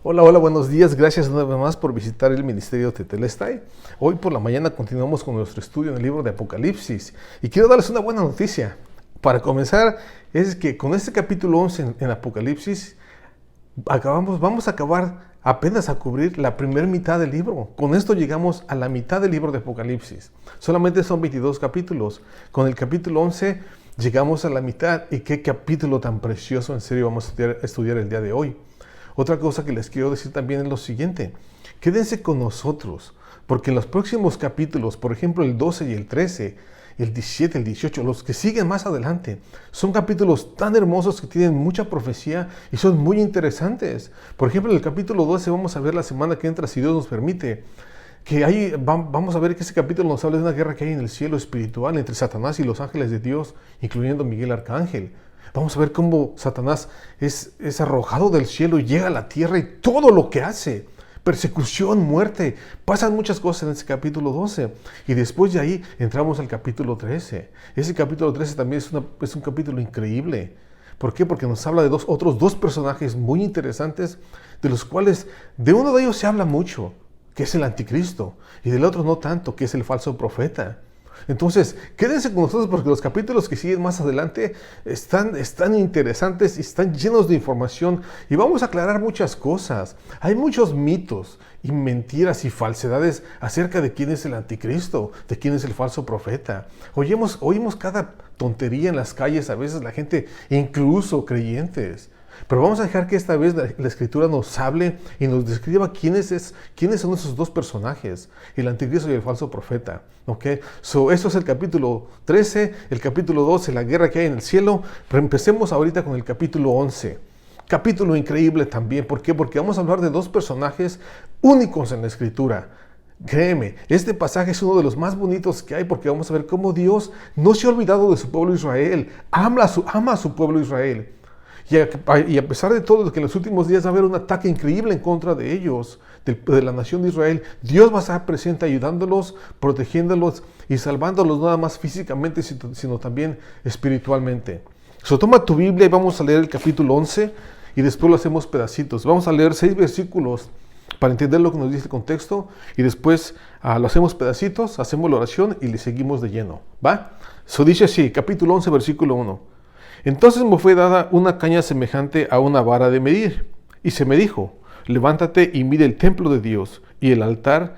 Hola, hola, buenos días. Gracias una vez más por visitar el Ministerio Tetelestai. Hoy por la mañana continuamos con nuestro estudio en el libro de Apocalipsis. Y quiero darles una buena noticia. Para comenzar, es que con este capítulo 11 en Apocalipsis, vamos a acabar apenas a cubrir la primera mitad del libro. Con esto llegamos a la mitad del libro de Apocalipsis. Solamente son 22 capítulos. Con el capítulo 11 llegamos a la mitad. Y qué capítulo tan precioso, en serio, vamos a estudiar el día de hoy. Otra cosa que les quiero decir también es lo siguiente. Quédense con nosotros, porque en los próximos capítulos, por ejemplo el 12 y el 13, el 17, el 18, los que siguen más adelante, son capítulos tan hermosos que tienen mucha profecía y son muy interesantes. Por ejemplo, en el capítulo 12 vamos a ver la semana que entra, si Dios nos permite, que vamos a ver que ese capítulo nos habla de una guerra que hay en el cielo espiritual entre Satanás y los ángeles de Dios, incluyendo Miguel Arcángel. Vamos a ver cómo Satanás es arrojado del cielo y llega a la tierra y todo lo que hace, persecución, muerte, pasan muchas cosas en ese capítulo 12. Y después de ahí entramos al capítulo 13. Ese capítulo 13 también es un capítulo increíble. ¿Por qué? Porque nos habla de otros dos personajes muy interesantes, de los cuales de uno de ellos se habla mucho, que es el anticristo, y del otro no tanto, que es el falso profeta. Entonces, quédense con nosotros porque los capítulos que siguen más adelante están interesantes y están llenos de información y vamos a aclarar muchas cosas. Hay muchos mitos y mentiras y falsedades acerca de quién es el anticristo, de quién es el falso profeta. Oímos cada tontería en las calles, a veces la gente, incluso creyentes. Pero vamos a dejar que esta vez la Escritura nos hable y nos describa quiénes son esos dos personajes, el anticristo y el falso profeta. ¿Okay? Eso es el capítulo 13, el capítulo 12, la guerra que hay en el cielo. Pero empecemos ahorita con el capítulo 11. Capítulo increíble también. ¿Por qué? Porque vamos a hablar de dos personajes únicos en la Escritura. Créeme, este pasaje es uno de los más bonitos que hay porque vamos a ver cómo Dios no se ha olvidado de su pueblo Israel. Ama a su pueblo Israel. Y a pesar de todo, que en los últimos días va a haber un ataque increíble en contra de ellos, de la nación de Israel, Dios va a estar presente ayudándolos, protegiéndolos y salvándolos no nada más físicamente, sino también espiritualmente. Toma tu Biblia y vamos a leer el capítulo 11 y después lo hacemos pedacitos. Vamos a leer 6 versículos para entender lo que nos dice el contexto y después lo hacemos pedacitos, hacemos la oración y le seguimos de lleno. ¿Va? Dice así, capítulo 11, versículo 1. Entonces me fue dada una caña semejante a una vara de medir, y se me dijo, levántate y mide el templo de Dios, y el altar,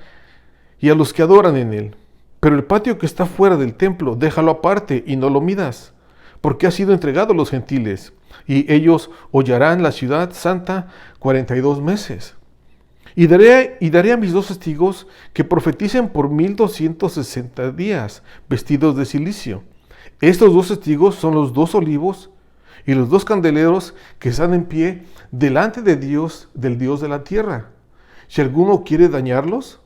y a los que adoran en él. Pero el patio que está fuera del templo, déjalo aparte, y no lo midas, porque ha sido entregado a los gentiles, y ellos hollarán la ciudad santa 42 meses. Y daré a mis 2 testigos que profeticen por 1260 días, vestidos de cilicio. Estos 2 testigos son los 2 olivos y los 2 candeleros que están en pie delante de Dios, del Dios de la tierra. Si alguno quiere dañarlos,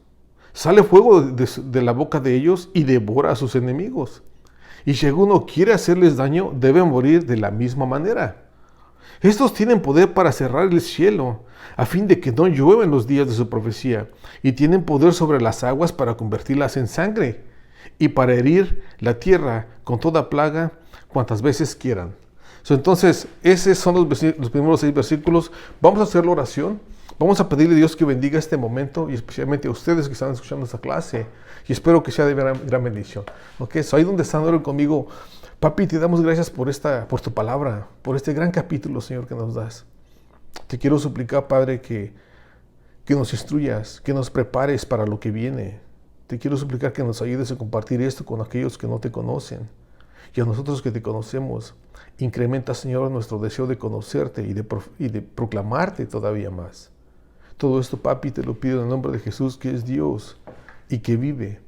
sale fuego de la boca de ellos y devora a sus enemigos. Y si alguno quiere hacerles daño, debe morir de la misma manera. Estos tienen poder para cerrar el cielo, a fin de que no llueva en los días de su profecía, y tienen poder sobre las aguas para convertirlas en sangre, y para herir la tierra con toda plaga cuantas veces quieran. Entonces, esos son los primeros 6 versículos. Vamos a hacer la oración. Vamos a pedirle a Dios que bendiga este momento y especialmente a ustedes que están escuchando esta clase. Y espero que sea de gran bendición. ¿Okay? Ahí donde están, oren conmigo. Papi, te damos gracias por tu palabra, por este gran capítulo, Señor, que nos das. Te quiero suplicar, Padre, que nos instruyas, que nos prepares para lo que viene. Te quiero suplicar que nos ayudes a compartir esto con aquellos que no te conocen. Y a nosotros que te conocemos, incrementa, Señor, nuestro deseo de conocerte y de proclamarte todavía más. Todo esto, Papi, te lo pido en el nombre de Jesús, que es Dios y que vive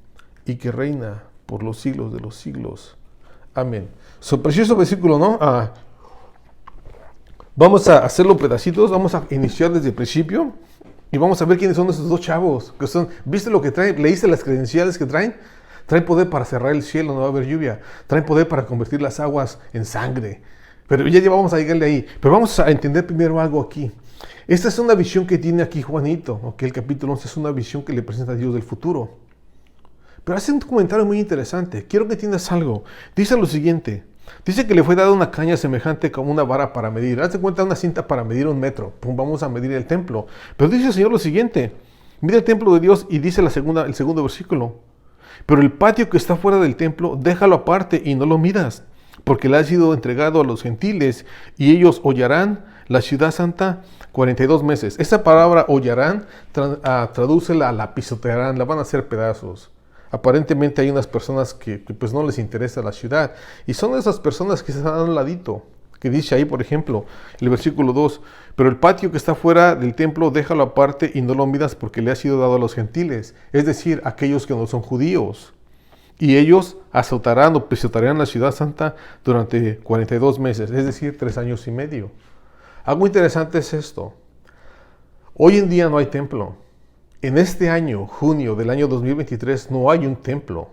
y que reina por los siglos de los siglos. Amén. Precioso versículo, ¿no? Vamos a hacerlo pedacitos, vamos a iniciar desde el principio. Y vamos a ver quiénes son esos 2 chavos. ¿Viste lo que traen? ¿Leíste las credenciales que traen? Traen poder para cerrar el cielo, no va a haber lluvia. Traen poder para convertir las aguas en sangre. Pero ya vamos a llegarle ahí. Pero vamos a entender primero algo aquí. Esta es una visión que tiene aquí Juanito. ¿Okay? El capítulo 11 es una visión que le presenta a Dios del futuro. Pero hace un comentario muy interesante. Quiero que entiendas algo. Dice lo siguiente. Dice que le fue dada una caña semejante como una vara para medir. Haz de cuenta una cinta para medir 1 metro. Pum, vamos a medir el templo. Pero dice el Señor lo siguiente. Mira el templo de Dios y dice el segundo versículo. Pero el patio que está fuera del templo, déjalo aparte y no lo midas, porque le ha sido entregado a los gentiles y ellos hollarán la ciudad santa 42 meses. Esa palabra hollarán, tradúcela a la pisotearán, la van a hacer pedazos. Aparentemente hay unas personas que pues no les interesa la ciudad. Y son esas personas que están a un ladito. Que dice ahí, por ejemplo, el versículo 2. Pero el patio que está fuera del templo, déjalo aparte y no lo midas porque le ha sido dado a los gentiles. Es decir, aquellos que no son judíos. Y ellos azotarán o pisotearán la ciudad santa durante 42 meses. Es decir, 3 años y medio. Algo interesante es esto. Hoy en día no hay templo. En este año, junio del año 2023, no hay un templo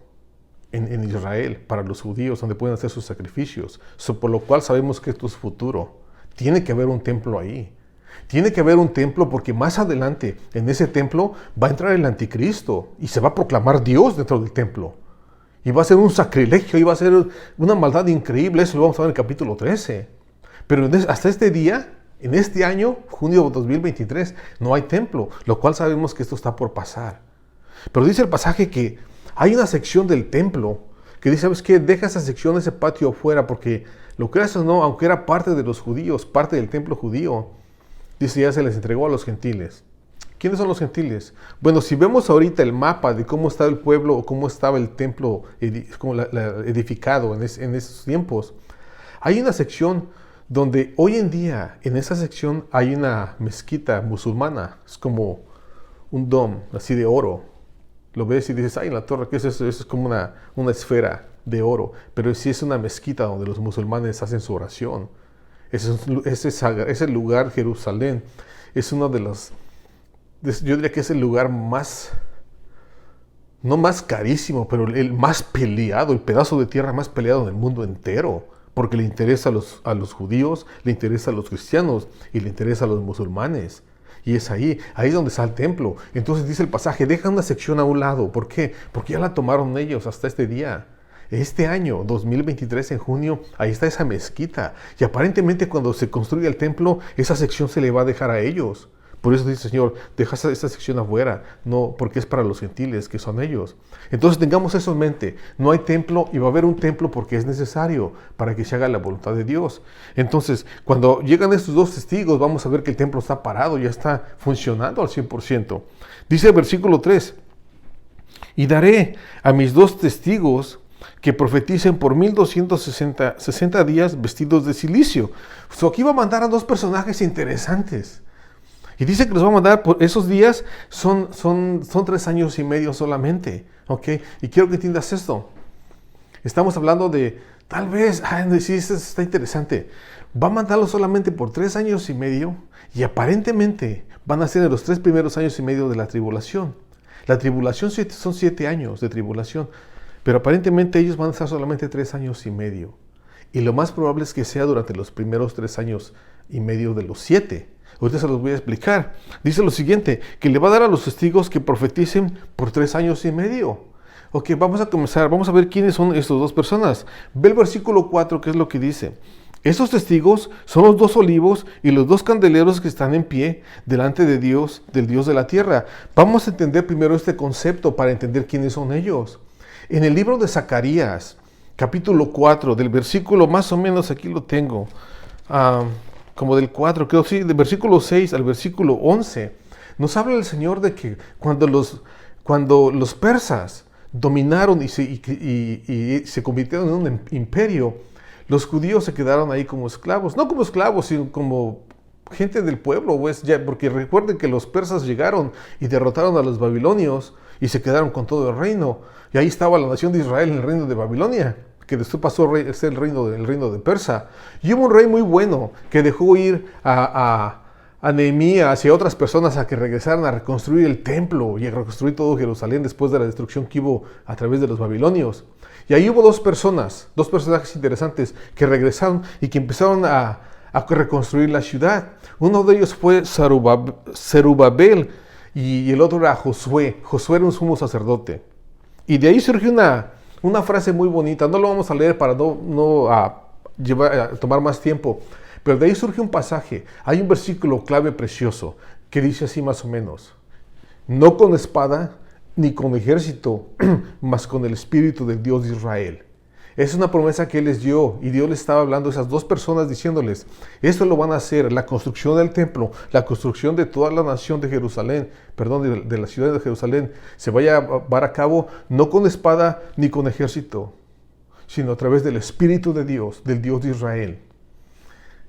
en Israel para los judíos donde pueden hacer sus sacrificios. Por lo cual sabemos que esto es futuro. Tiene que haber un templo ahí. Tiene que haber un templo porque más adelante en ese templo va a entrar el anticristo y se va a proclamar Dios dentro del templo. Y va a ser un sacrilegio y va a ser una maldad increíble. Eso lo vamos a ver en el capítulo 13. Pero hasta este día, en este año, junio 2023, no hay templo, lo cual sabemos que esto está por pasar. Pero dice el pasaje que hay una sección del templo que dice, ¿sabes qué? Deja esa sección, ese patio afuera, porque lo creas o no, aunque era parte de los judíos, parte del templo judío, dice ya se les entregó a los gentiles. ¿Quiénes son los gentiles? Bueno, si vemos ahorita el mapa de cómo estaba el pueblo o cómo estaba el templo edificado en esos tiempos, hay una sección donde hoy en día, en esa sección, hay una mezquita musulmana. Es como un dome, así de oro. Lo ves y dices, ay, en la torre, ¿qué es eso? Eso es como una esfera de oro. Pero sí es una mezquita donde los musulmanes hacen su oración. Ese lugar, Jerusalén, es uno de los... Yo diría que es el lugar más... No más carísimo, pero el más peleado, el pedazo de tierra más peleado del mundo entero. Porque le interesa a los judíos, le interesa a los cristianos y le interesa a los musulmanes. Y es ahí es donde está el templo. Entonces dice el pasaje, deja una sección a un lado. ¿Por qué? Porque ya la tomaron ellos hasta este día. Este año, 2023, en junio, ahí está esa mezquita. Y aparentemente cuando se construya el templo, esa sección se le va a dejar a ellos. Por eso dice el Señor, deja esta sección afuera, no, porque es para los gentiles, que son ellos. Entonces tengamos eso en mente, no hay templo y va a haber un templo porque es necesario para que se haga la voluntad de Dios. Entonces, cuando llegan estos dos testigos, vamos a ver que el templo está parado, ya está funcionando al 100%. Dice el versículo 3, y daré a mis 2 testigos que profeticen por 1260 días vestidos de cilicio. Aquí va a mandar a 2 personajes interesantes. Y dice que los va a mandar por esos días, son 3 años y medio solamente, ¿ok? Y quiero que entiendas esto. Estamos hablando de, tal vez, sí, esto está interesante. Va a mandarlos solamente por 3 años y medio y aparentemente van a ser en los 3 primeros años y medio de la tribulación. La tribulación son 7 años de tribulación, pero aparentemente ellos van a estar solamente 3 años y medio. Y lo más probable es que sea durante los primeros 3 años y medio de los 7. Ahorita se los voy a explicar. Dice lo siguiente, que le va a dar a los testigos que profeticen por 3 años y medio. Ok, vamos a comenzar, vamos a ver quiénes son estas 2 personas. Ve el versículo 4, que es lo que dice. Estos testigos son los 2 olivos y los 2 candeleros que están en pie delante de Dios, del Dios de la tierra. Vamos a entender primero este concepto para entender quiénes son ellos. En el libro de Zacarías, capítulo 4, del versículo más o menos, aquí lo tengo, como del 4, creo, sí, del versículo 6 al versículo 11, nos habla el Señor de que cuando los persas dominaron y se convirtieron en un imperio, los judíos se quedaron ahí como esclavos, no como esclavos, sino como gente del pueblo, pues, porque recuerden que los persas llegaron y derrotaron a los babilonios y se quedaron con todo el reino, y ahí estaba la nación de Israel en el reino de Babilonia, que después pasó a ser el reino de Persa. Y hubo un rey muy bueno que dejó ir a Nehemías y a otras personas a que regresaran a reconstruir el templo y a reconstruir todo Jerusalén después de la destrucción que hubo a través de los babilonios. Y ahí hubo 2 personajes interesantes que regresaron y que empezaron a reconstruir la ciudad. Uno de ellos fue Zerubabel y el otro era Josué. Josué era un sumo sacerdote. Y de ahí surgió una frase muy bonita, no lo vamos a leer para no tomar más tiempo. Pero de ahí surge un pasaje. Hay un versículo clave precioso que dice así más o menos: no con espada ni con ejército, mas con el Espíritu del Dios de Israel. Es una promesa que Él les dio, y Dios les estaba hablando a esas dos personas diciéndoles: esto lo van a hacer, la construcción del templo, la construcción de toda la nación de Jerusalén, de la ciudad de Jerusalén, se vaya a llevar a cabo no con espada ni con ejército, sino a través del Espíritu de Dios, del Dios de Israel.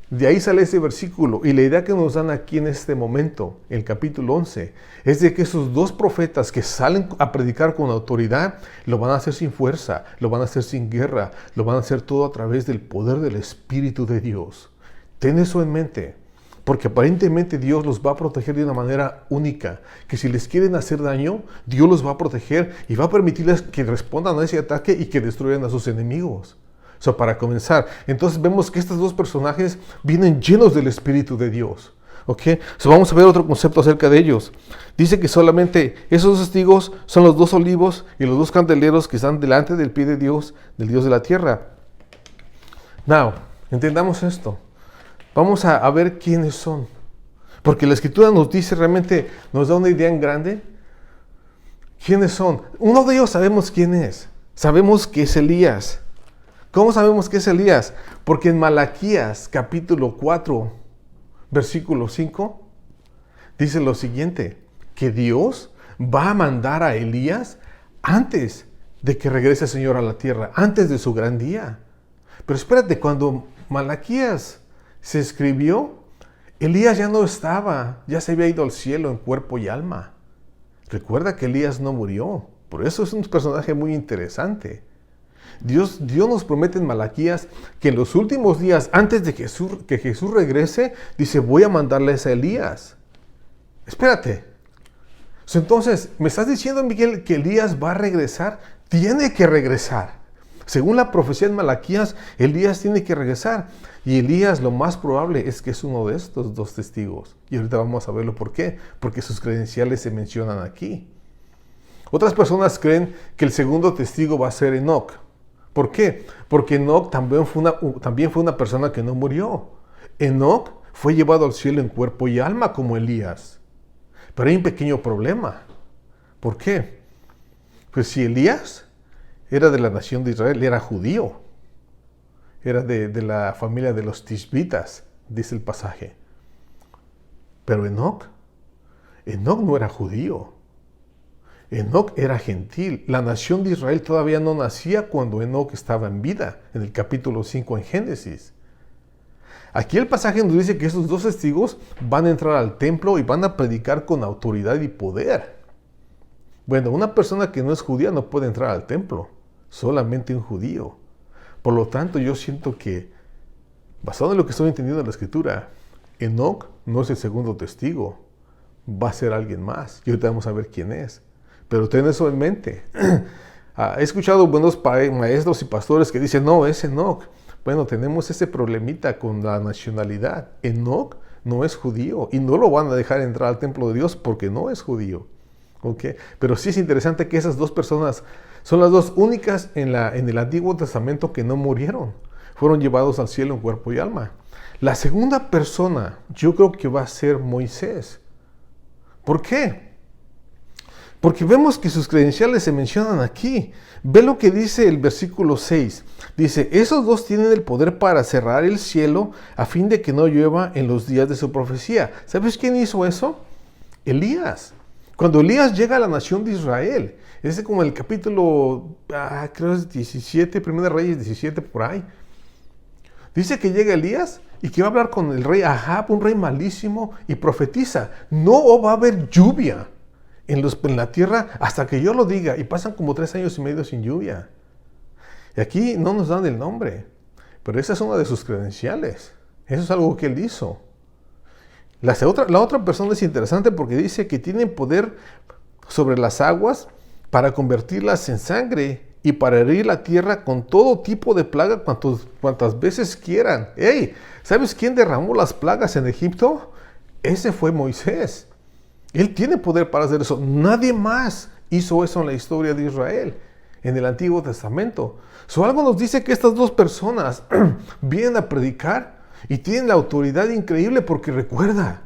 De ahí sale ese versículo, y la idea que nos dan aquí en este momento, el capítulo 11, es de que esos dos profetas que salen a predicar con autoridad, lo van a hacer sin fuerza, lo van a hacer sin guerra, lo van a hacer todo a través del poder del Espíritu de Dios. Ten eso en mente, porque aparentemente Dios los va a proteger de una manera única, que si les quieren hacer daño, Dios los va a proteger y va a permitirles que respondan a ese ataque y que destruyan a sus enemigos. Para comenzar, entonces vemos que estos dos personajes vienen llenos del Espíritu de Dios. Vamos a ver otro concepto acerca de ellos. Dice que solamente esos dos testigos son los dos olivos y los dos candeleros que están delante del pie de Dios, del Dios de la tierra. Now, entendamos esto. Vamos a ver quiénes son. Porque la Escritura nos dice, realmente nos da una idea en grande. ¿Quiénes son? Uno de ellos sabemos quién es. Sabemos que es Elías. ¿Cómo sabemos que es Elías? Porque en Malaquías capítulo 4, versículo 5, dice lo siguiente: que Dios va a mandar a Elías antes de que regrese el Señor a la tierra, antes de su gran día. Pero espérate, cuando Malaquías se escribió, Elías ya no estaba, ya se había ido al cielo en cuerpo y alma. Recuerda que Elías no murió, por eso es un personaje muy interesante. Dios nos promete en Malaquías que en los últimos días, antes de que Jesús regrese, dice: voy a mandarles a Elías. Espérate. Entonces, ¿me estás diciendo, Miguel, que Elías va a regresar? Tiene que regresar. Según la profecía en Malaquías, Elías tiene que regresar. Y Elías, lo más probable es que es uno de estos dos testigos. Y ahorita vamos a verlo por qué. Porque sus credenciales se mencionan aquí. Otras personas creen que el segundo testigo va a ser Enoc. ¿Por qué? Porque Enoc también fue una persona que no murió. Enoc fue llevado al cielo en cuerpo y alma como Elías. Pero hay un pequeño problema. ¿Por qué? Pues si Elías era de la nación de Israel, era judío. Era de la familia de los tisbitas, dice el pasaje. Pero Enoc no era judío. Enoc era gentil. La nación de Israel todavía no nacía cuando Enoc estaba en vida, en el capítulo 5 en Génesis. Aquí el pasaje nos dice que estos dos testigos van a entrar al templo y van a predicar con autoridad y poder. Bueno, una persona que no es judía no puede entrar al templo, solamente un judío. Por lo tanto, yo siento que, basado en lo que estoy entendiendo de la Escritura, Enoc no es el segundo testigo, va a ser alguien más. Y ahorita vamos a ver quién es. Pero ten eso en mente. He escuchado buenos maestros y pastores que dicen: no, es Enoc. Bueno, tenemos ese problemita con la nacionalidad. Enoc no es judío y no lo van a dejar entrar al templo de Dios porque no es judío. Pero sí es interesante que esas dos personas son las dos únicas en el Antiguo Testamento que no murieron. Fueron llevados al cielo en cuerpo y alma. La segunda persona yo creo que va a ser Moisés. ¿Por qué? Porque vemos que sus credenciales se mencionan aquí. Ve lo que dice el versículo 6. Dice: esos dos tienen el poder para cerrar el cielo a fin de que no llueva en los días de su profecía. ¿Sabes quién hizo eso? Elías. Cuando Elías llega a la nación de Israel, es como el capítulo, creo es 17, Primera Reyes 17 por ahí. Dice que llega Elías y que va a hablar con el rey Ahab, un rey malísimo, y profetiza: no va a haber lluvia en la tierra hasta que yo lo diga. Y pasan como 3 años y medio sin lluvia. Y aquí no nos dan el nombre, pero esa es una de sus credenciales. Eso es algo que él hizo. La otra persona es interesante porque dice que tienen poder sobre las aguas para convertirlas en sangre y para herir la tierra con todo tipo de plaga cuantas veces quieran. ¡Ey! ¿Sabes quién derramó las plagas en Egipto? Ese fue Moisés. Él tiene poder para hacer eso. Nadie más hizo eso en la historia de Israel. en el Antiguo Testamento. Algo nos dice que estas dos personas vienen a predicar y tienen la autoridad increíble, porque recuerda,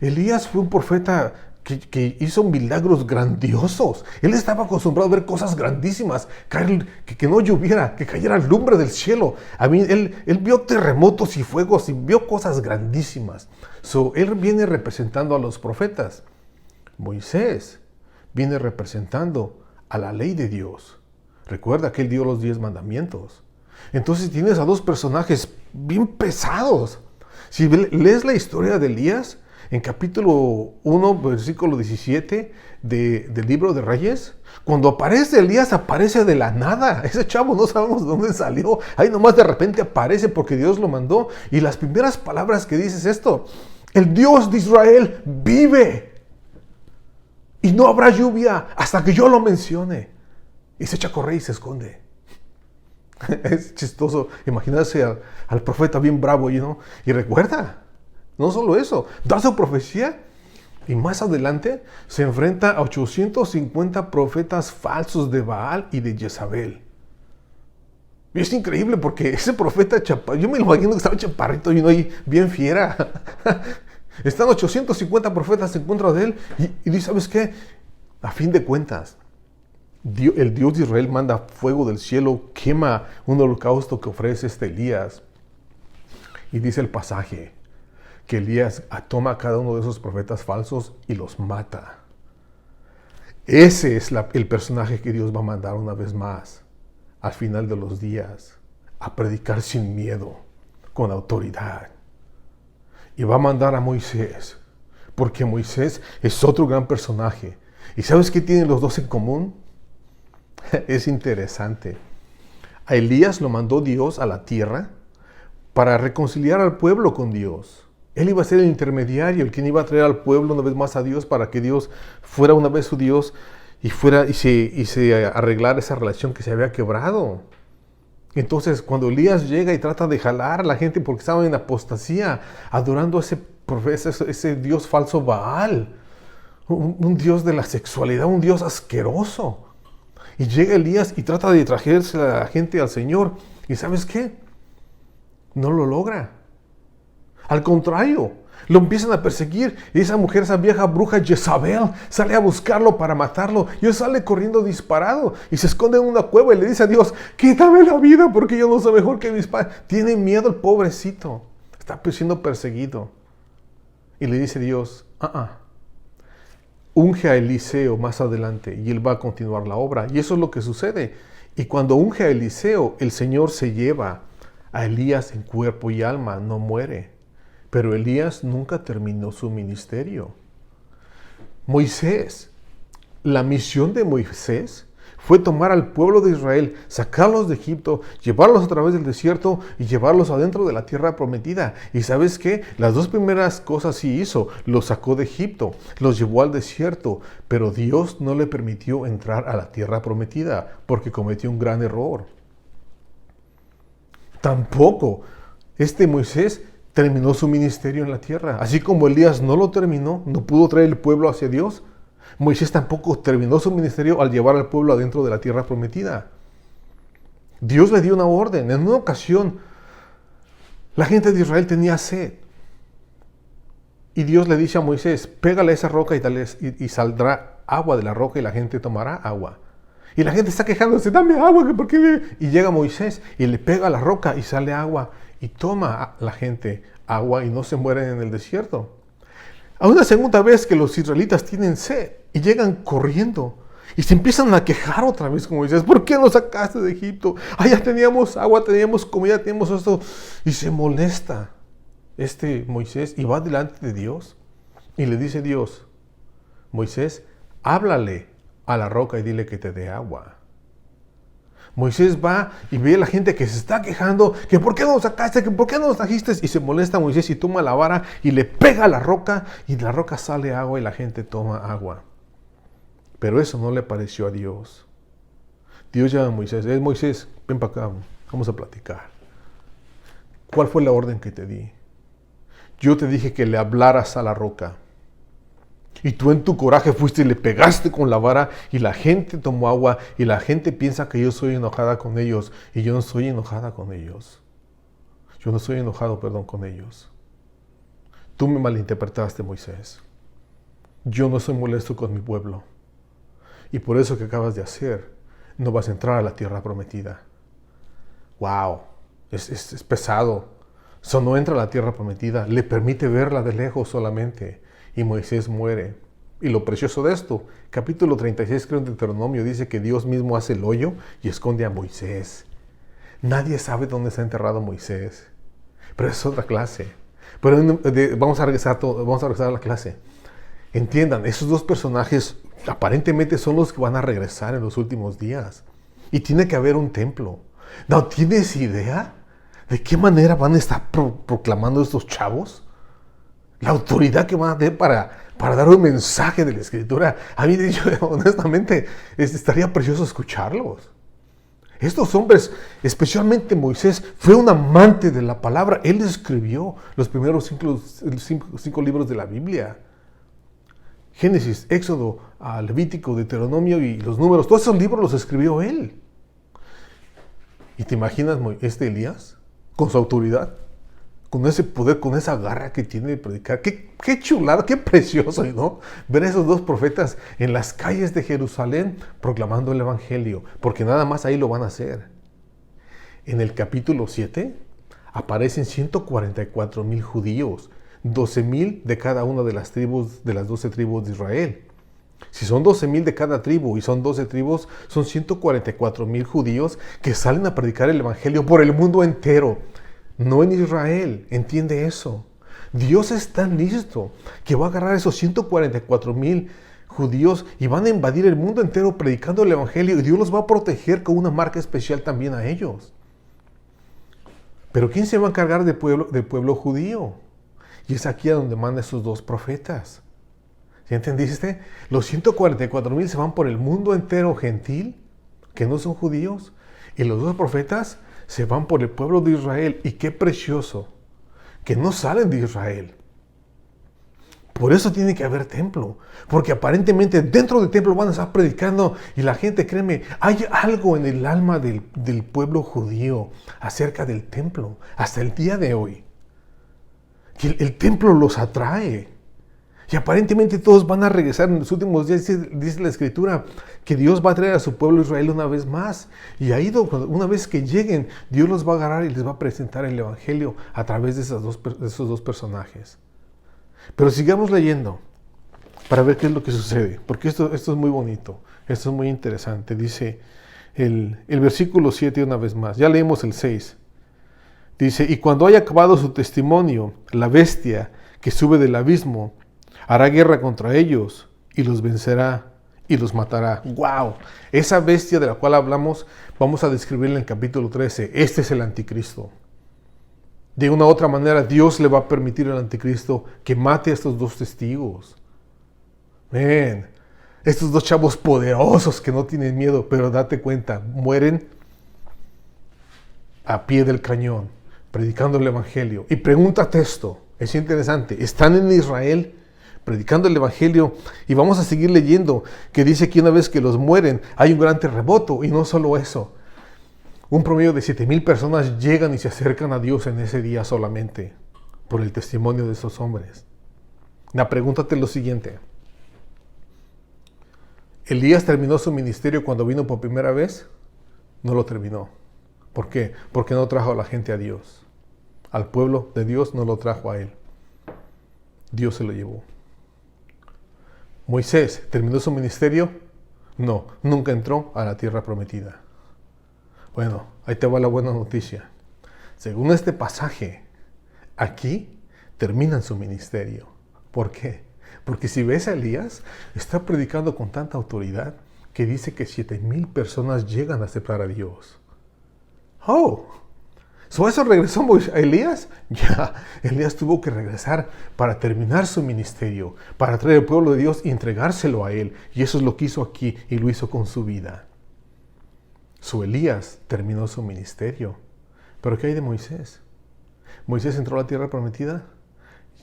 Elías fue un profeta que hizo milagros grandiosos. Él estaba acostumbrado a ver cosas grandísimas, que no lloviera, que cayera lumbre del cielo. Él vio terremotos y fuegos y vio cosas grandísimas. Él viene representando a los profetas. Moisés viene representando a la ley de Dios. Recuerda que él dio los 10 mandamientos. Entonces tienes a dos personajes bien pesados. Si lees la historia de Elías, en capítulo 1, versículo 17 del libro de Reyes, cuando aparece Elías, aparece de la nada. Ese chavo no sabemos de dónde salió. Ahí nomás de repente aparece porque Dios lo mandó. Y las primeras palabras que dice es esto: el Dios de Israel vive. Y no habrá lluvia hasta que yo lo mencione. Y se echa a correr y se esconde. Es chistoso imaginarse al profeta bien bravo, y recuerda, no solo eso, da su profecía y más adelante se enfrenta a 850 profetas falsos de Baal y de Jezabel. Y es increíble porque ese profeta yo me lo imagino que estaba chaparrito y ahí bien fiera. Están 850 profetas en contra de él y dice, ¿sabes qué? A fin de cuentas, el Dios de Israel manda fuego del cielo, quema un holocausto que ofrece Elías. Y dice el pasaje que Elías toma a cada uno de esos profetas falsos y los mata. Ese es el personaje que Dios va a mandar una vez más al final de los días a predicar sin miedo, con autoridad. Y va a mandar a Moisés, porque Moisés es otro gran personaje. ¿Y sabes qué tienen los dos en común? Es interesante. A Elías lo mandó Dios a la tierra para reconciliar al pueblo con Dios. Él iba a ser el intermediario, el quien iba a traer al pueblo una vez más a Dios, para que Dios fuera una vez su Dios y se arreglara esa relación que se había quebrado. Entonces, cuando Elías llega y trata de jalar a la gente porque estaban en apostasía, adorando a ese Dios falso Baal, un Dios de la sexualidad, un Dios asqueroso. Y llega Elías y trata de traerse a la gente al Señor. ¿Y sabes qué? No lo logra. Al contrario, lo empiezan a perseguir. Y esa mujer, esa vieja bruja Jezabel, sale a buscarlo para matarlo. Y él sale corriendo disparado y se esconde en una cueva y le dice a Dios, quítame la vida porque yo no soy mejor que mis padres. Tiene miedo el pobrecito. Está siendo perseguido. Y le dice Dios, unge a Eliseo más adelante y él va a continuar la obra. Y eso es lo que sucede. Y cuando unge a Eliseo, el Señor se lleva a Elías en cuerpo y alma, no muere. Pero Elías nunca terminó su ministerio. Moisés, la misión de Moisés fue tomar al pueblo de Israel, sacarlos de Egipto, llevarlos a través del desierto y llevarlos adentro de la tierra prometida. ¿Y sabes qué? Las dos primeras cosas sí hizo. Los sacó de Egipto, los llevó al desierto, pero Dios no le permitió entrar a la tierra prometida porque cometió un gran error. Tampoco Moisés terminó su ministerio en la tierra. Así como Elías no lo terminó, no pudo traer el pueblo hacia Dios, Moisés tampoco terminó su ministerio al llevar al pueblo adentro de la tierra prometida. Dios le dio una orden. En una ocasión, la gente de Israel tenía sed. Y Dios le dice a Moisés, pégale a esa roca y saldrá agua de la roca y la gente tomará agua. Y la gente está quejándose, dame agua, ¿por qué? Y llega Moisés y le pega a la roca y sale agua. Y toma la gente agua y no se mueren en el desierto. A una segunda vez que los israelitas tienen sed y llegan corriendo y se empiezan a quejar otra vez como Moisés, ¿por qué nos sacaste de Egipto? Ya teníamos agua, teníamos comida, teníamos esto. Y se molesta Moisés y va delante de Dios y le dice Dios, Moisés, háblale a la roca y dile que te dé agua. Moisés va y ve a la gente que se está quejando, que ¿por qué no nos sacaste? Que ¿por qué no nos trajiste? Y se molesta Moisés y toma la vara y le pega a la roca y de la roca sale agua y la gente toma agua. Pero eso no le pareció a Dios. Dios llama a Moisés, Moisés, ven para acá, vamos a platicar. ¿Cuál fue la orden que te di? Yo te dije que le hablaras a la roca Y tú en tu coraje fuiste y le pegaste con la vara y la gente tomó agua y la gente piensa que yo soy enojada con ellos y yo no soy enojada con ellos. Yo no estoy enojado, perdón, con ellos. Tú me malinterpretaste, Moisés. Yo no soy molesto con mi pueblo. Y por eso que acabas de hacer, no vas a entrar a la tierra prometida. ¡Wow! Es pesado. Eso no entra a la tierra prometida. Le permite verla de lejos solamente. Y Moisés muere. Y lo precioso de esto, capítulo 36, creo en Deuteronomio, dice que Dios mismo hace el hoyo y esconde a Moisés. Nadie sabe dónde está enterrado Moisés. Pero es otra clase. Pero vamos a regresar a la clase. Entiendan, esos dos personajes aparentemente son los que van a regresar en los últimos días. Y tiene que haber un templo. ¿No tienes idea de qué manera van a estar proclamando estos chavos? La autoridad que van a tener para dar un mensaje de la Escritura. A mí, honestamente, estaría precioso escucharlos. Estos hombres, especialmente Moisés, fue un amante de la palabra. Él escribió los primeros cinco libros de la Biblia. Génesis, Éxodo, Levítico, Deuteronomio y los Números. Todos esos libros los escribió él. ¿Y te imaginas Elías? Con su autoridad, con ese poder, con esa garra que tiene de predicar. Qué chulada, qué precioso, ¿no? Ver a esos dos profetas en las calles de Jerusalén proclamando el Evangelio, porque nada más ahí lo van a hacer. En el capítulo 7 aparecen 144,000 judíos, 12,000 de cada una de las 12 tribus de Israel. Si son 12,000 de cada tribu y son 12 tribus, son 144,000 judíos que salen a predicar el Evangelio por el mundo entero. No en Israel, entiende eso. Dios es tan listo que va a agarrar esos 144,000 judíos y van a invadir el mundo entero predicando el Evangelio y Dios los va a proteger con una marca especial también a ellos. Pero ¿quién se va a encargar del pueblo judío? Y es aquí a donde mandan esos dos profetas. ¿Ya entendiste? Los 144,000 se van por el mundo entero gentil, que no son judíos, y los dos profetas se van por el pueblo de Israel. Y qué precioso, que no salen de Israel. Por eso tiene que haber templo, porque aparentemente dentro del templo van a estar predicando y la gente, créeme, hay algo en el alma del pueblo judío acerca del templo, hasta el día de hoy, que el templo los atrae. Y aparentemente todos van a regresar en los últimos días, dice la Escritura, que Dios va a traer a su pueblo Israel una vez más. Y ahí, una vez que lleguen, Dios los va a agarrar y les va a presentar el Evangelio a través de esos dos personajes. Pero sigamos leyendo para ver qué es lo que sucede, porque esto es muy bonito, esto es muy interesante. Dice el versículo 7 una vez más, ya leímos el 6. Dice, y cuando haya acabado su testimonio, la bestia que sube del abismo hará guerra contra ellos y los vencerá y los matará. ¡Wow! Esa bestia de la cual hablamos, vamos a describirla en el capítulo 13. Este es el anticristo. De una u otra manera, Dios le va a permitir al anticristo que mate a estos dos testigos. Ven, estos dos chavos poderosos que no tienen miedo, pero date cuenta, mueren a pie del cañón, predicando el Evangelio. Y pregúntate esto, es interesante, están en Israel predicando el Evangelio, y vamos a seguir leyendo, que dice que una vez que los mueren, hay un gran terremoto, y no solo eso, un promedio de 7,000 personas llegan y se acercan a Dios en ese día solamente, por el testimonio de esos hombres. Pregúntate lo siguiente, ¿Elías terminó su ministerio cuando vino por primera vez? No lo terminó. ¿Por qué? Porque no trajo a la gente a Dios. Al pueblo de Dios no lo trajo a él. Dios se lo llevó. ¿Moisés terminó su ministerio? No, nunca entró a la tierra prometida. Bueno, ahí te va la buena noticia. Según este pasaje, aquí terminan su ministerio. ¿Por qué? Porque si ves a Elías, está predicando con tanta autoridad que dice que 7,000 personas llegan a aceptar a Dios. ¡Oh! ¿So eso regresó a Elías? Ya, Elías tuvo que regresar para terminar su ministerio, para traer al pueblo de Dios y entregárselo a él. Y eso es lo que hizo aquí y lo hizo con su vida. Elías terminó su ministerio. ¿Pero qué hay de Moisés? ¿Moisés entró a la tierra prometida?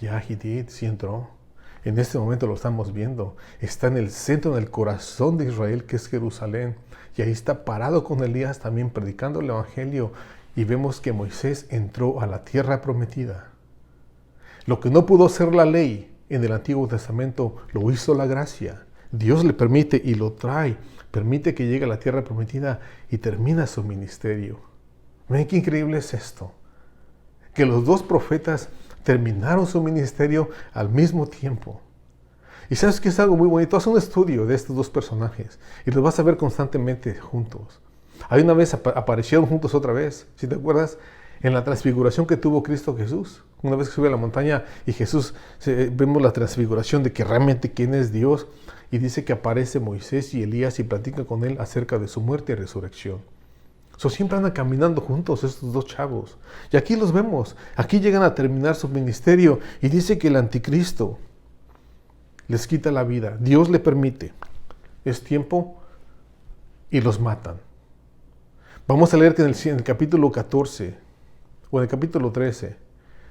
Ya, he did, sí entró. En este momento lo estamos viendo. Está en el centro, en el corazón de Israel, que es Jerusalén. Y ahí está parado con Elías también predicando el Evangelio. Y vemos que Moisés entró a la tierra prometida. Lo que no pudo hacer la ley en el Antiguo Testamento, lo hizo la gracia. Dios le permite y lo trae. Permite que llegue a la tierra prometida y termina su ministerio. Miren qué increíble es esto. Que los dos profetas terminaron su ministerio al mismo tiempo. Y sabes que es algo muy bonito. Haz un estudio de estos dos personajes y los vas a ver constantemente juntos. Hay una vez aparecieron juntos otra vez, si te acuerdas, en la transfiguración que tuvo Cristo Jesús. Una vez que sube a la montaña y Jesús, vemos la transfiguración de que realmente quién es Dios. Y dice que aparece Moisés y Elías y platican con él acerca de su muerte y resurrección. Siempre andan caminando juntos estos dos chavos. Y aquí los vemos. Aquí llegan a terminar su ministerio. Y dice que el anticristo les quita la vida. Dios le permite. Es tiempo y los matan. Vamos a leer que en el capítulo 14 o en el capítulo 13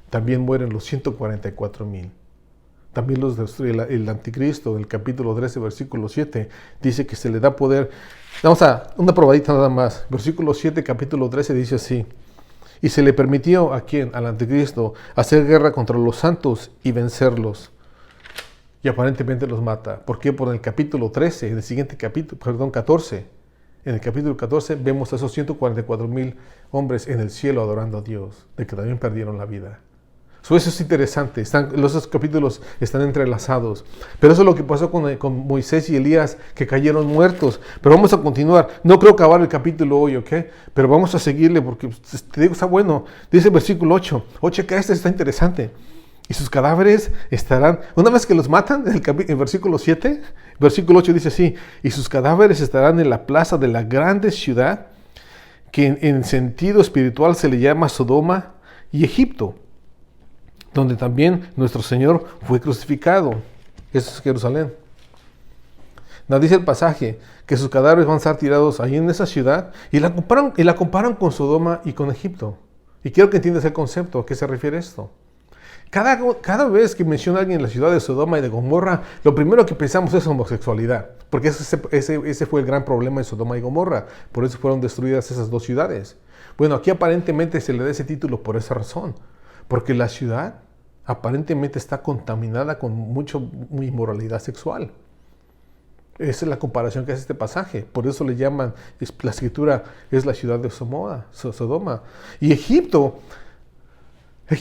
también mueren los 144,000. También los destruye el anticristo. En el capítulo 13, versículo 7, dice que se le da poder. Vamos a una probadita nada más. Versículo 7, capítulo 13 dice así. Y se le permitió ¿a quién? Al anticristo hacer guerra contra los santos y vencerlos. Y aparentemente los mata. ¿Por qué? Por el capítulo 13, en el siguiente capítulo, 14. En el capítulo 14 vemos a esos 144,000 hombres en el cielo adorando a Dios, de que también perdieron la vida. Eso es interesante, los capítulos están entrelazados. Pero eso es lo que pasó con Moisés y Elías, que cayeron muertos. Pero vamos a continuar. No creo acabar el capítulo hoy, ¿ok? Pero vamos a seguirle porque te digo, está bueno. Dice el versículo 8. Oye, que este está interesante. Y sus cadáveres estarán, una vez que los matan, en versículo 7, versículo 8 dice así. Y sus cadáveres estarán en la plaza de la grande ciudad, que en sentido espiritual se le llama Sodoma y Egipto, donde también nuestro Señor fue crucificado. Eso es Jerusalén. Nos dice el pasaje que sus cadáveres van a estar tirados ahí en esa ciudad y la comparan con Sodoma y con Egipto. Y quiero que entiendas el concepto. ¿A qué se refiere esto? Cada vez que menciona a alguien la ciudad de Sodoma y de Gomorra, lo primero que pensamos es homosexualidad. Porque ese fue el gran problema de Sodoma y Gomorra. Por eso fueron destruidas esas dos ciudades. Bueno, aquí aparentemente se le da ese título por esa razón. Porque la ciudad aparentemente está contaminada con mucha inmoralidad sexual. Esa es la comparación que hace este pasaje. Por eso le llaman, la escritura es la ciudad de Sodoma. Y Egipto fue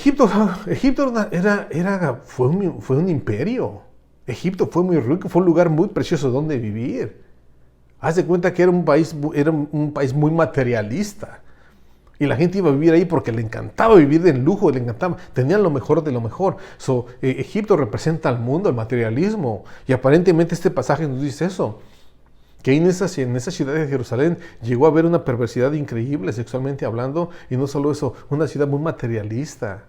un imperio. Egipto fue muy rico, fue un lugar muy precioso donde vivir. Haz de cuenta que era un país muy materialista. Y la gente iba a vivir ahí porque le encantaba vivir en lujo, le encantaba, tenían lo mejor de lo mejor. Egipto representa al mundo, el materialismo. Y aparentemente este pasaje nos dice eso. Que en esa ciudad de Jerusalén llegó a haber una perversidad increíble sexualmente hablando. Y no solo eso, una ciudad muy materialista.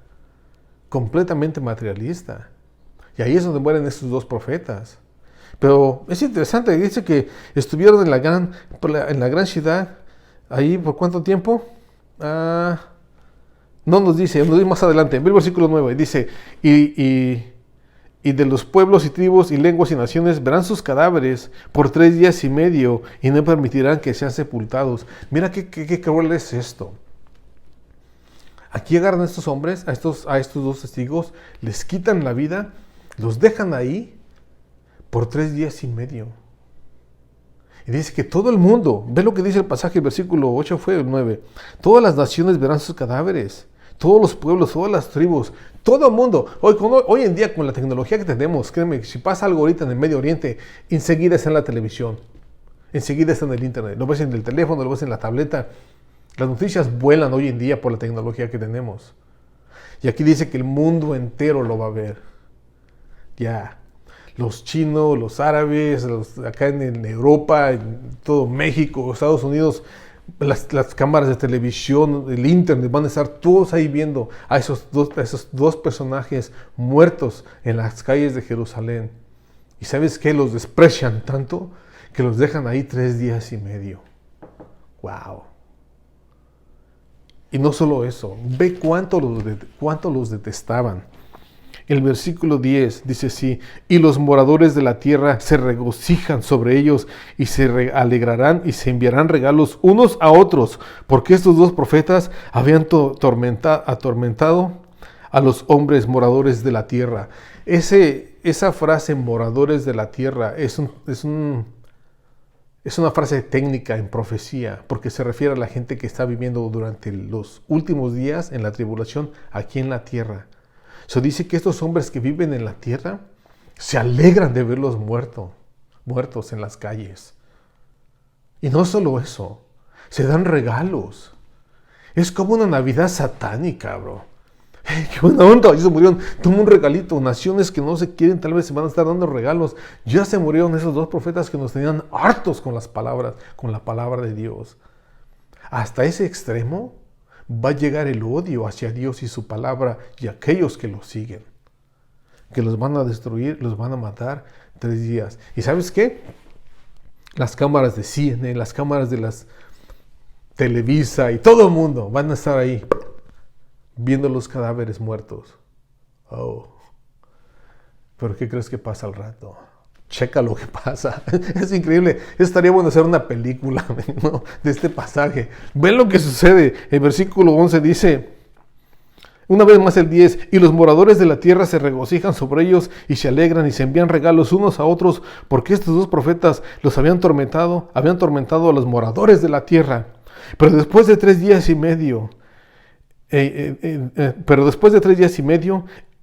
Completamente materialista. Y ahí es donde mueren estos dos profetas. Pero es interesante, dice que estuvieron en la gran ciudad, ahí ¿por cuánto tiempo? No nos dice más adelante, en el versículo 9, dice, y de los pueblos y tribus y lenguas y naciones verán sus cadáveres por 3 días y medio y no permitirán que sean sepultados. Mira qué cruel es esto. Aquí agarran a estos hombres, a estos dos testigos, les quitan la vida, los dejan ahí por 3 días y medio. Y dice que todo el mundo, ve lo que dice el pasaje, el versículo 8 fue el 9. Todas las naciones verán sus cadáveres, todos los pueblos, todas las tribus, todo el mundo. Hoy en día con la tecnología que tenemos, créeme, si pasa algo ahorita en el Medio Oriente, enseguida está en la televisión, enseguida está en el internet, lo ves en el teléfono, lo ves en la tableta. Las noticias vuelan hoy en día por la tecnología que tenemos. Y aquí dice que el mundo entero lo va a ver. Ya. Los chinos, los árabes, acá en Europa, en todo México, Estados Unidos, las cámaras de televisión, el internet, van a estar todos ahí viendo a esos dos personajes muertos en las calles de Jerusalén. ¿Y sabes qué? Los desprecian tanto que los dejan ahí 3 días y medio. ¡Wow! Y no solo eso, ve cuánto los detestaban. El versículo 10 dice así: y los moradores de la tierra se regocijan sobre ellos y se alegrarán y se enviarán regalos unos a otros, porque estos dos profetas habían atormentado a los hombres moradores de la tierra. Esa frase, moradores de la tierra, es una frase técnica en profecía, porque se refiere a la gente que está viviendo durante los últimos días en la tribulación aquí en la tierra. Se dice que estos hombres que viven en la tierra se alegran de verlos muertos en las calles. Y no solo eso, se dan regalos. Es como una Navidad satánica, bro. ¡Qué buena onda! Ya se murieron, toma un regalito. Naciones que no se quieren, tal vez se van a estar dando regalos. Ya se murieron esos dos profetas que nos tenían hartos con las palabras, con la palabra de Dios. Hasta ese extremo va a llegar el odio hacia Dios y su palabra y aquellos que lo siguen. Que los van a destruir, los van a matar 3 días. ¿Y sabes qué? Las cámaras de CNN, las cámaras de las Televisa y todo el mundo van a estar ahí viendo los cadáveres muertos. Oh. ¿Pero qué crees que pasa al rato? Checa lo que pasa. Es increíble. Estaría bueno hacer una película, ¿no?, de este pasaje. Ven lo que sucede. El versículo 11 dice, una vez más el 10, y los moradores de la tierra se regocijan sobre ellos y se alegran y se envían regalos unos a otros, porque estos dos profetas los habían tormentado a los moradores de la tierra. Pero después de 3 días y medio,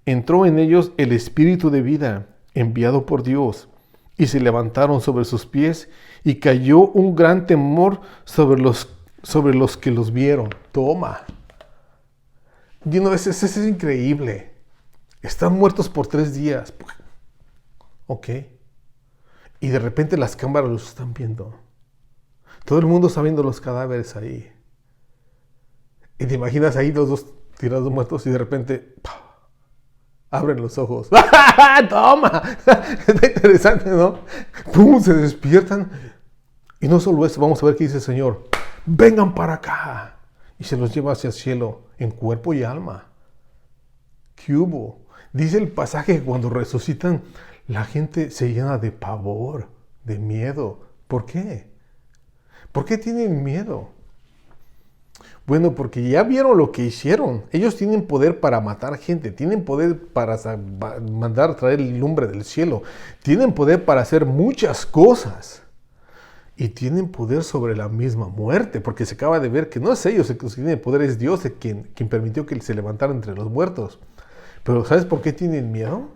entró en ellos el espíritu de vida enviado por Dios, y se levantaron sobre sus pies, y cayó un gran temor sobre los que los vieron. Toma. Eso es increíble. Están muertos por 3 días. Ok. Y de repente las cámaras los están viendo. Todo el mundo está viendo los cadáveres ahí. Y te imaginas ahí los dos tirados muertos y de repente abren los ojos. ¡Toma! Está interesante, ¿no? ¡Pum! Se despiertan. Y no solo eso, vamos a ver qué dice el Señor. ¡Vengan para acá! Y se los lleva hacia el cielo en cuerpo y alma. ¿Qué hubo? Dice el pasaje que cuando resucitan, la gente se llena de pavor, de miedo. ¿Por qué? ¿Por qué tienen miedo? Bueno, porque ya vieron lo que hicieron. Ellos tienen poder para matar gente, tienen poder para mandar a traer lumbre del cielo, tienen poder para hacer muchas cosas. Y tienen poder sobre la misma muerte, porque se acaba de ver que no es ellos el que tienen poder, es Dios quien permitió que se levantaran entre los muertos. Pero ¿sabes por qué tienen miedo?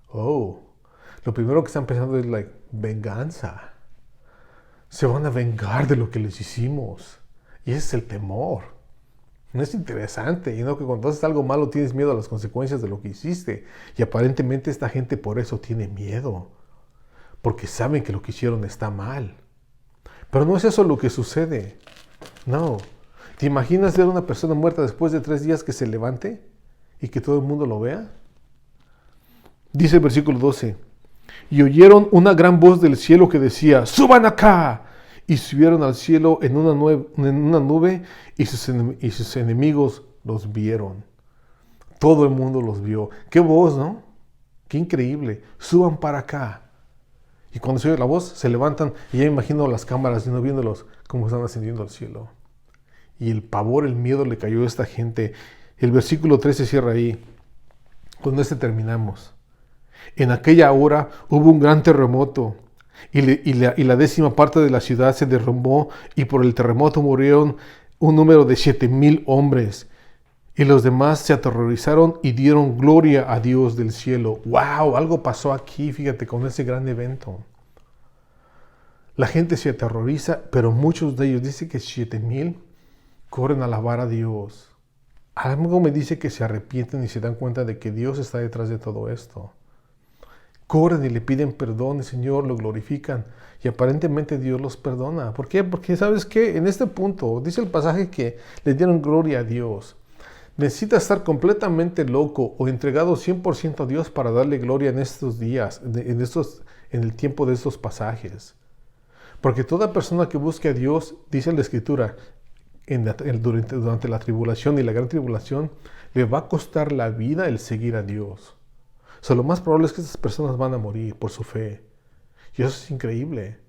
Oh, lo primero que están pensando es venganza. Se van a vengar de lo que les hicimos. Y ese es el temor. No es interesante, y no que cuando haces algo malo tienes miedo a las consecuencias de lo que hiciste. Y aparentemente esta gente por eso tiene miedo. Porque saben que lo que hicieron está mal. Pero no es eso lo que sucede. No. ¿Te imaginas ver a una persona muerta después de 3 días que se levante y que todo el mundo lo vea? Dice el versículo 12. Y oyeron una gran voz del cielo que decía, ¡suban acá! Y subieron al cielo en una nube y sus enemigos los vieron. Todo el mundo los vio. ¡Qué voz!, ¿no? ¡Qué increíble! ¡Suban para acá! Y cuando se oye la voz, se levantan y ya me imagino las cámaras viéndolos cómo están ascendiendo al cielo. Y el pavor, el miedo le cayó a esta gente. El versículo 13 cierra ahí. Con este terminamos. En aquella hora hubo un gran terremoto y la 10ª parte de la ciudad se derrumbó y por el terremoto murieron un número de 7,000 hombres. Y los demás se aterrorizaron y dieron gloria a Dios del cielo. ¡Wow! Algo pasó aquí, fíjate, con ese gran evento. La gente se aterroriza, pero muchos de ellos, dice que 7,000, corren a alabar a Dios. Algo me dice que se arrepienten y se dan cuenta de que Dios está detrás de todo esto. Corren y le piden perdón, y Señor, lo glorifican. Y aparentemente Dios los perdona. ¿Por qué? Porque, ¿sabes qué? En este punto, dice el pasaje que le dieron gloria a Dios. Necesitas estar completamente loco o entregado 100% a Dios para darle gloria en estos días, en el tiempo de estos pasajes. Porque toda persona que busque a Dios, dice la Escritura, durante la tribulación y la gran tribulación, le va a costar la vida el seguir a Dios. O sea, lo más probable es que estas personas van a morir por su fe. Y eso es increíble.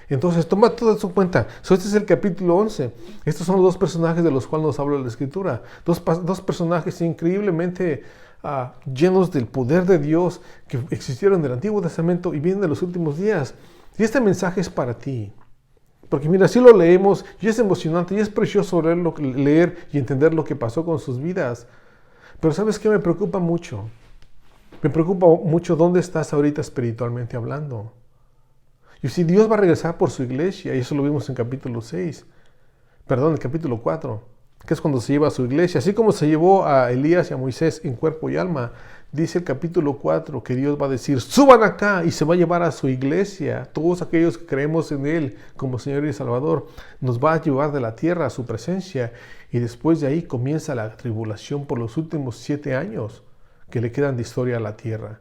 Entonces, toma todo eso en cuenta. Este es el capítulo 11. Estos son los dos personajes de los cuales nos habla la Escritura. Dos personajes increíblemente llenos del poder de Dios que existieron en el Antiguo Testamento y vienen de los últimos días. Y este mensaje es para ti. Porque mira, si lo leemos y es emocionante y es precioso leer y entender lo que pasó con sus vidas. Pero ¿sabes qué me preocupa mucho? Me preocupa mucho dónde estás ahorita espiritualmente hablando. Y si Dios va a regresar por su iglesia, y eso lo vimos en capítulo 4, que es cuando se lleva a su iglesia, así como se llevó a Elías y a Moisés en cuerpo y alma, dice el capítulo 4 que Dios va a decir, suban acá, y se va a llevar a su iglesia, todos aquellos que creemos en Él como Señor y Salvador, nos va a llevar de la tierra a su presencia, y después de ahí comienza la tribulación por los últimos 7 años que le quedan de historia a la tierra.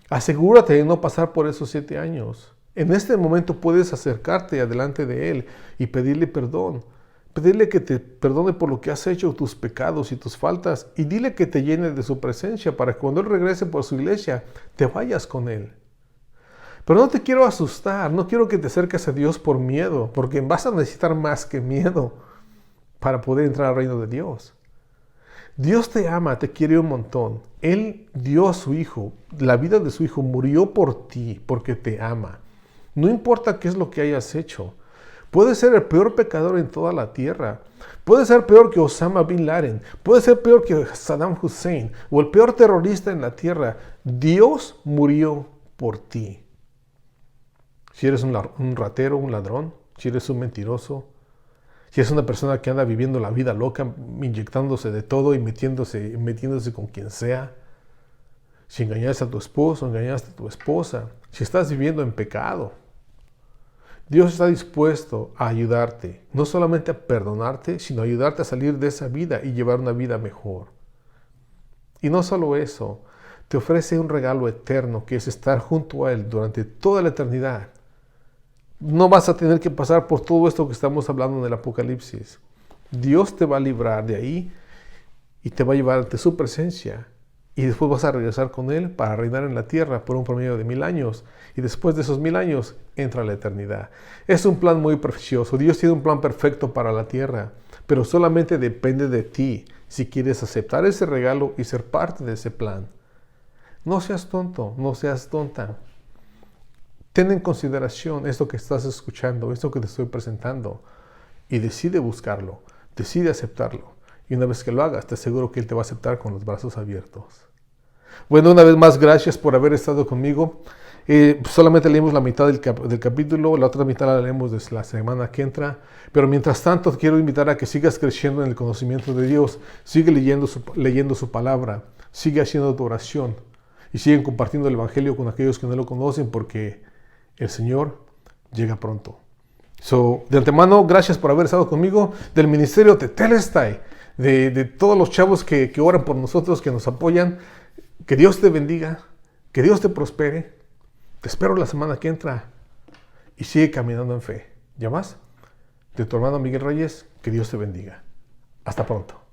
Asegúrate de no pasar por esos 7 años. En este momento puedes acercarte adelante de Él y pedirle perdón. Pedirle que te perdone por lo que has hecho, tus pecados y tus faltas. Y dile que te llene de su presencia para que cuando Él regrese por su iglesia, te vayas con Él. Pero no te quiero asustar, no quiero que te acerques a Dios por miedo, porque vas a necesitar más que miedo para poder entrar al reino de Dios. Dios te ama, te quiere un montón. Él dio a su Hijo, la vida de su Hijo murió por ti, porque te ama. No importa qué es lo que hayas hecho. Puedes ser el peor pecador en toda la tierra. Puedes ser peor que Osama Bin Laden. Puedes ser peor que Saddam Hussein o el peor terrorista en la tierra. Dios murió por ti. Si eres un ratero, un ladrón, si eres un mentiroso, si eres una persona que anda viviendo la vida loca, inyectándose de todo y metiéndose con quien sea, si engañaste a tu esposo, engañaste a tu esposa, si estás viviendo en pecado, Dios está dispuesto a ayudarte, no solamente a perdonarte, sino a ayudarte a salir de esa vida y llevar una vida mejor. Y no solo eso, te ofrece un regalo eterno que es estar junto a Él durante toda la eternidad. No vas a tener que pasar por todo esto que estamos hablando en el Apocalipsis. Dios te va a librar de ahí y te va a llevar ante su presencia. Y después vas a regresar con Él para reinar en la tierra por un promedio de 1000 años. Y después de esos 1000 años entra la eternidad. Es un plan muy precioso. Dios tiene un plan perfecto para la tierra. Pero solamente depende de ti si quieres aceptar ese regalo y ser parte de ese plan. No seas tonto, no seas tonta. Ten en consideración esto que estás escuchando, esto que te estoy presentando. Y decide buscarlo, decide aceptarlo. Y una vez que lo hagas, te aseguro que Él te va a aceptar con los brazos abiertos. Bueno, una vez más, gracias por haber estado conmigo. Solamente leímos la mitad del capítulo, la otra mitad la leemos desde la semana que entra. Pero mientras tanto, te quiero invitar a que sigas creciendo en el conocimiento de Dios. Sigue leyendo su palabra, sigue haciendo tu oración y sigue compartiendo el Evangelio con aquellos que no lo conocen, porque el Señor llega pronto. De antemano, gracias por haber estado conmigo, del ministerio Tetelestai, de todos los chavos que oran por nosotros, que nos apoyan. Que Dios te bendiga, que Dios te prospere. Te espero la semana que entra y sigue caminando en fe. ¿Ya más? De tu hermano Miguel Reyes, que Dios te bendiga. Hasta pronto.